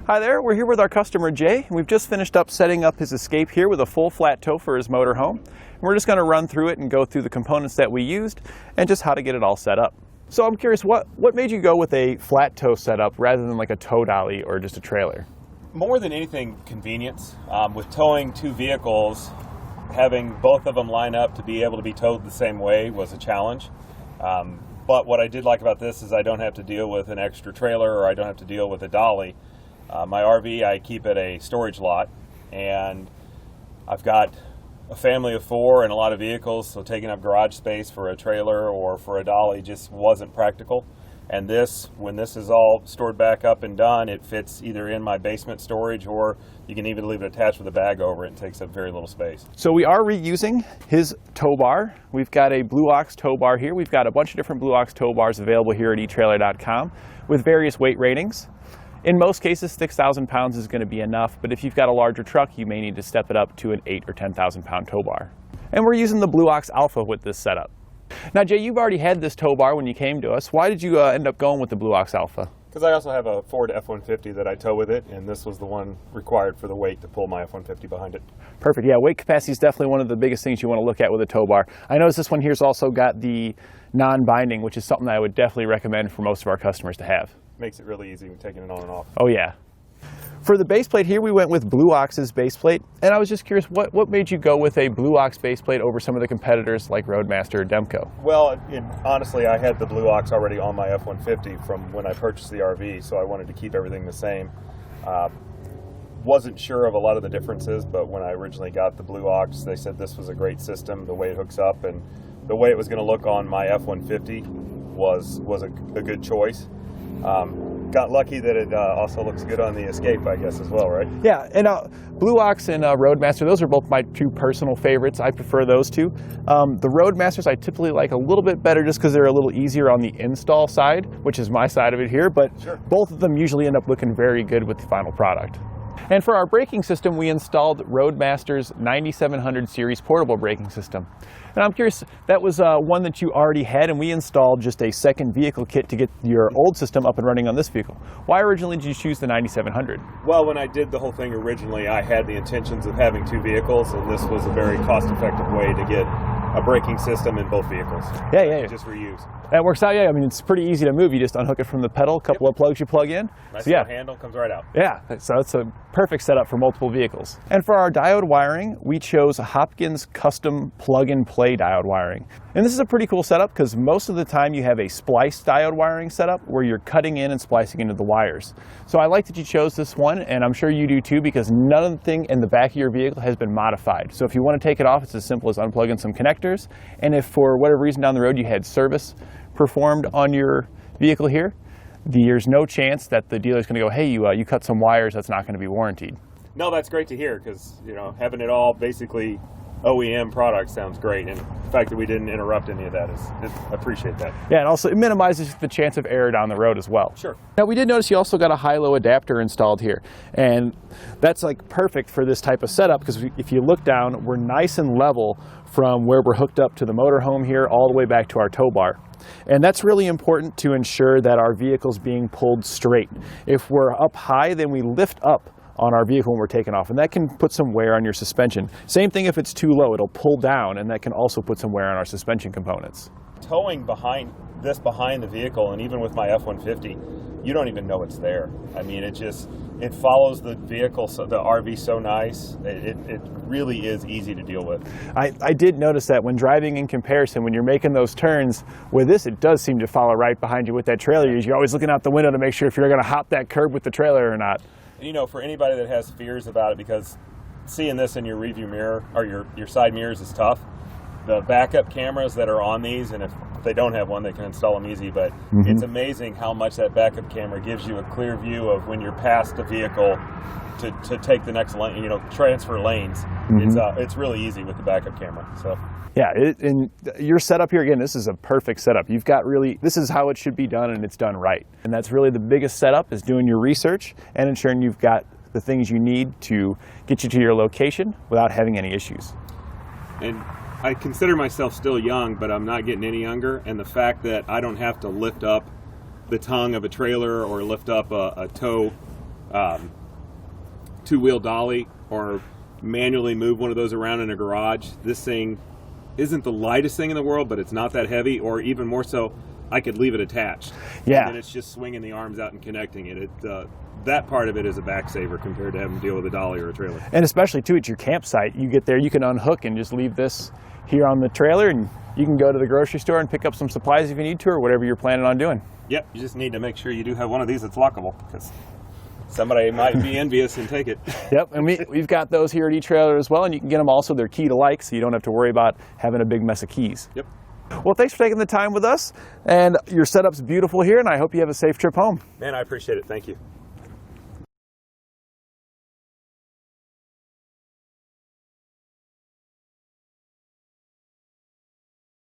Hi there, we're here with our customer Jay, and we've just finished up setting up his Escape here with a full flat tow for his motorhome. And we're just going to run through it and go through the components that we used and just how to get it all set up. So I'm curious, what made you go with a flat tow setup rather than like a tow dolly or just a trailer? More than anything, convenience. With towing two vehicles, having both of them line up to be able to be towed the same way was a challenge. But what I did like about this is I don't have to deal with an extra trailer, or I don't have to deal with a dolly. My RV, I keep at a storage lot, and I've got a family of four and a lot of vehicles, so taking up garage space for a trailer or for a dolly just wasn't practical. And this, when this is all stored back up and done, it fits either in my basement storage, or you can even leave it attached with a bag over it and takes up very little space. So we are reusing his tow bar. We've got a Blue Ox tow bar here. We've got a bunch of different Blue Ox tow bars available here at etrailer.com with various weight ratings. In most cases, 6,000 pounds is going to be enough, but if you've got a larger truck, you may need to step it up to an 8,000 or 10,000 pound tow bar. And we're using the Blue Ox Alpha with this setup. Now, Jay, you've already had this tow bar when you came to us. Why did you end up going with the Blue Ox Alpha? Because I also have a Ford F-150 that I tow with it, and this was the one required for the weight to pull my F-150 behind it. Perfect. Yeah, weight capacity is definitely one of the biggest things you want to look at with a tow bar. I notice this one here's also got the non-binding, which is something that I would definitely recommend for most of our customers to have. Makes it really easy when taking it on and off. Oh yeah. For the base plate here, we went with Blue Ox's base plate, and I was just curious, what made you go with a Blue Ox base plate over some of the competitors like Roadmaster or Demco? Well, honestly, I had the Blue Ox already on my F-150 from when I purchased the RV, so I wanted to keep everything the same. Wasn't sure of a lot of the differences, but when I originally got the Blue Ox, they said this was a great system, the way it hooks up, and the way it was going to look on my F-150 was a good choice. Got lucky that it also looks good on the Escape, I guess, as well, right? Yeah, and Blue Ox and Roadmaster, those are both my two personal favorites. I prefer those two. The Roadmasters I typically like a little bit better just because they're a little easier on the install side, which is my side of it here, but sure. Both of them usually end up looking very good with the final product. And for our braking system, we installed Roadmaster's 9700 series portable braking system. And I'm curious, that was one that you already had, and we installed just a second vehicle kit to get your old system up and running on this vehicle. Why originally did you choose the 9700? Well, when I did the whole thing originally, I had the intentions of having two vehicles, and this was a very cost-effective way to get a braking system in both vehicles. Yeah. Just reuse. That works out, yeah. I mean, it's pretty easy to move. You just unhook it from the pedal, a couple of plugs you plug in. Nice so, yeah. little handle, comes right out. Yeah, so it's a perfect setup for multiple vehicles. And for our diode wiring, we chose a Hopkins custom plug-and-play diode wiring. And this is a pretty cool setup because most of the time you have a spliced diode wiring setup where you're cutting in and splicing into the wires. So I like that you chose this one, and I'm sure you do too, because nothing in the back of your vehicle has been modified. So if you want to take it off, it's as simple as unplugging some connectors. And if for whatever reason down the road you had service performed on your vehicle here, there's no chance that the dealer's going to go, hey, you cut some wires, that's not going to be warrantied. No, that's great to hear, because having it all basically OEM product sounds great, and the fact that we didn't interrupt any of that I appreciate that. Yeah, and also it minimizes the chance of error down the road as well. Sure. Now we did notice you also got a HighLow Adapter installed here, and that's like perfect for this type of setup because if you look down, we're nice and level from where we're hooked up to the motorhome here all the way back to our tow bar. And that's really important to ensure that our vehicle's being pulled straight. If we're up high, then we lift up on our vehicle when we're taking off, and that can put some wear on your suspension. Same thing if it's too low, it'll pull down, and that can also put some wear on our suspension components. Towing behind the vehicle, and even with my F-150, you don't even know it's there. I mean, it follows the vehicle, so the RV so nice. It really is easy to deal with. I did notice that when driving in comparison, when you're making those turns, with this it does seem to follow right behind you with that trailer. You're always looking out the window to make sure if you're going to hop that curb with the trailer or not. For anybody that has fears about it, because seeing this in your rearview mirror or your side mirrors is tough. The backup cameras that are on these, and if they don't have one, they can install them easy, but it's amazing how much that backup camera gives you a clear view of when you're past the vehicle to take the next lane, transfer lanes. It's really easy with the backup camera. So yeah, and your setup here, again, this is a perfect setup. You've got this is how it should be done, and it's done right. And that's really the biggest setup, is doing your research and ensuring you've got the things you need to get you to your location without having any issues. And I consider myself still young, but I'm not getting any younger, and the fact that I don't have to lift up the tongue of a trailer or lift up a tow two-wheel dolly or manually move one of those around in a garage. This thing isn't the lightest thing in the world, but it's not that heavy, or even more so, I could leave it attached. Yeah. And it's just swinging the arms out and connecting it. That part of it is a back saver compared to having to deal with a dolly or a trailer. And especially too at your campsite, you get there, you can unhook and just leave this here on the trailer, and you can go to the grocery store and pick up some supplies if you need to, or whatever you're planning on doing. Yep, you just need to make sure you do have one of these that's lockable, because somebody might be envious and take it. Yep, and we've got those here at eTrailer as well, and you can get them also. They're key to like, so you don't have to worry about having a big mess of keys. Yep. Well, thanks for taking the time with us, and your setup's beautiful here, and I hope you have a safe trip home. Man, I appreciate it. Thank you.